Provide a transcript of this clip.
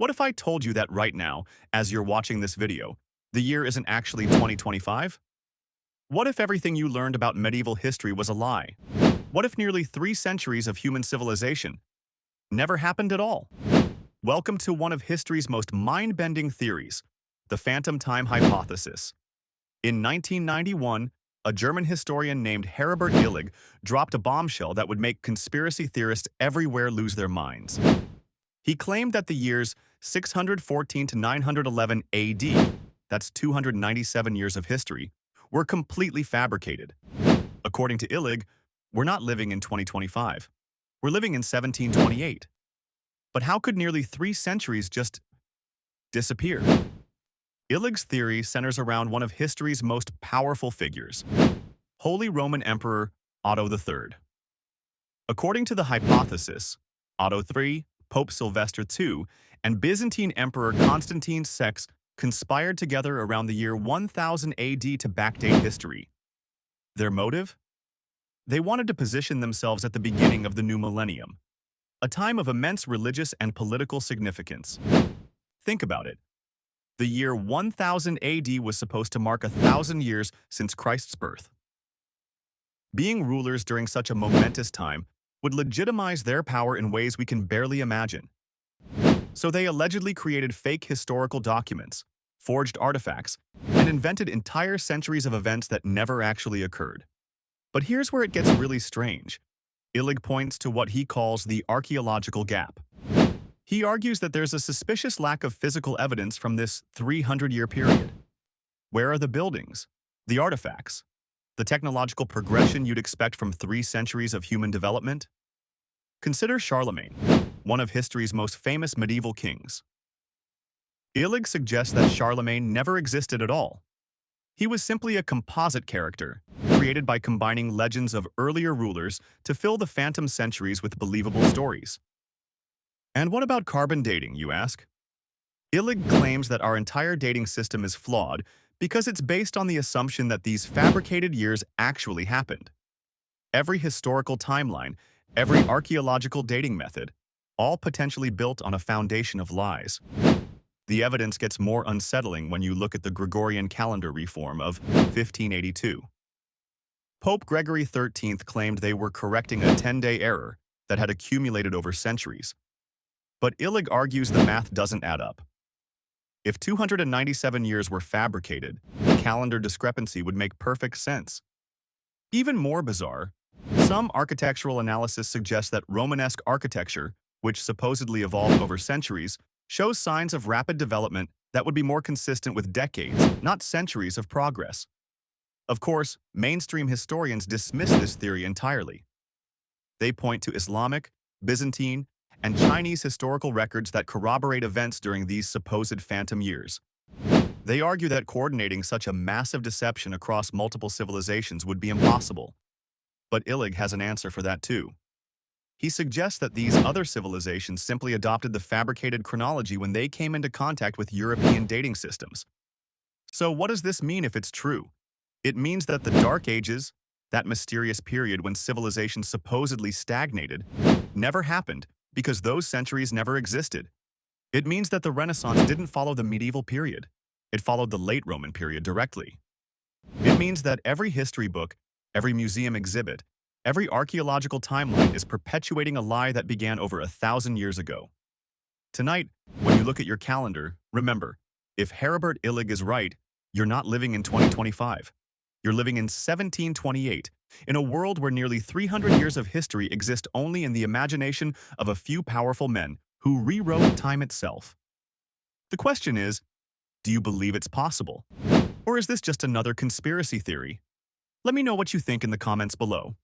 What if I told you that right now, as you're watching this video, the year isn't actually 2025? What if everything you learned about medieval history was a lie? What if nearly 3 centuries of human civilization never happened at all? Welcome to one of history's most mind-bending theories, the phantom time hypothesis. In 1991, a German historian named Heribert Illig dropped a bombshell that would make conspiracy theorists everywhere lose their minds. He claimed that the years 614 to 911 AD, that's 297 years of history, were completely fabricated. According to Illig, we're not living in 2025. We're living in 1728. But how could nearly 3 centuries just disappear? Illig's theory centers around one of history's most powerful figures, Holy Roman Emperor Otto III. According to the hypothesis, Otto III, Pope Sylvester II, and Byzantine Emperor Constantine VI conspired together around the year 1000 AD to backdate history. Their motive? They wanted to position themselves at the beginning of the new millennium, a time of immense religious and political significance. Think about it. The year 1000 AD was supposed to mark 1,000 years since Christ's birth. Being rulers during such a momentous time would legitimize their power in ways we can barely imagine. So they allegedly created fake historical documents, forged artifacts, and invented entire centuries of events that never actually occurred. But here's where it gets really strange. Illig points to what he calls the archaeological gap. He argues that there's a suspicious lack of physical evidence from this 300-year period. Where are the buildings, the artifacts, the technological progression you'd expect from 3 centuries of human development? Consider Charlemagne, one of history's most famous medieval kings. Illig suggests that Charlemagne never existed at all. He was simply a composite character, created by combining legends of earlier rulers to fill the phantom centuries with believable stories. And what about carbon dating, you ask? Illig claims that our entire dating system is flawed because it's based on the assumption that these fabricated years actually happened. Every historical timeline, every archaeological dating method, all potentially built on a foundation of lies. The evidence gets more unsettling when you look at the Gregorian calendar reform of 1582. Pope Gregory XIII claimed they were correcting a 10-day error that had accumulated over centuries. But Illig argues the math doesn't add up. If 297 years were fabricated, the calendar discrepancy would make perfect sense. Even more bizarre, some architectural analysis suggests that Romanesque architecture, which supposedly evolved over centuries, shows signs of rapid development that would be more consistent with decades, not centuries of progress. Of course, mainstream historians dismiss this theory entirely. They point to Islamic, Byzantine, and Chinese historical records that corroborate events during these supposed phantom years. They argue that coordinating such a massive deception across multiple civilizations would be impossible. But Illig has an answer for that too. He suggests that these other civilizations simply adopted the fabricated chronology when they came into contact with European dating systems. So what does this mean if it's true? It means that the Dark Ages, that mysterious period when civilization supposedly stagnated, never happened because those centuries never existed. It means that the Renaissance didn't follow the medieval period. It followed the late Roman period directly. It means that every history book, every museum exhibit, every archaeological timeline is perpetuating a lie that began over 1,000 years ago. Tonight, when you look at your calendar, remember, if Heribert Illig is right, you're not living in 2025. You're living in 1728, in a world where nearly 300 years of history exist only in the imagination of a few powerful men who rewrote time itself. The question is, do you believe it's possible? Or is this just another conspiracy theory? Let me know what you think in the comments below.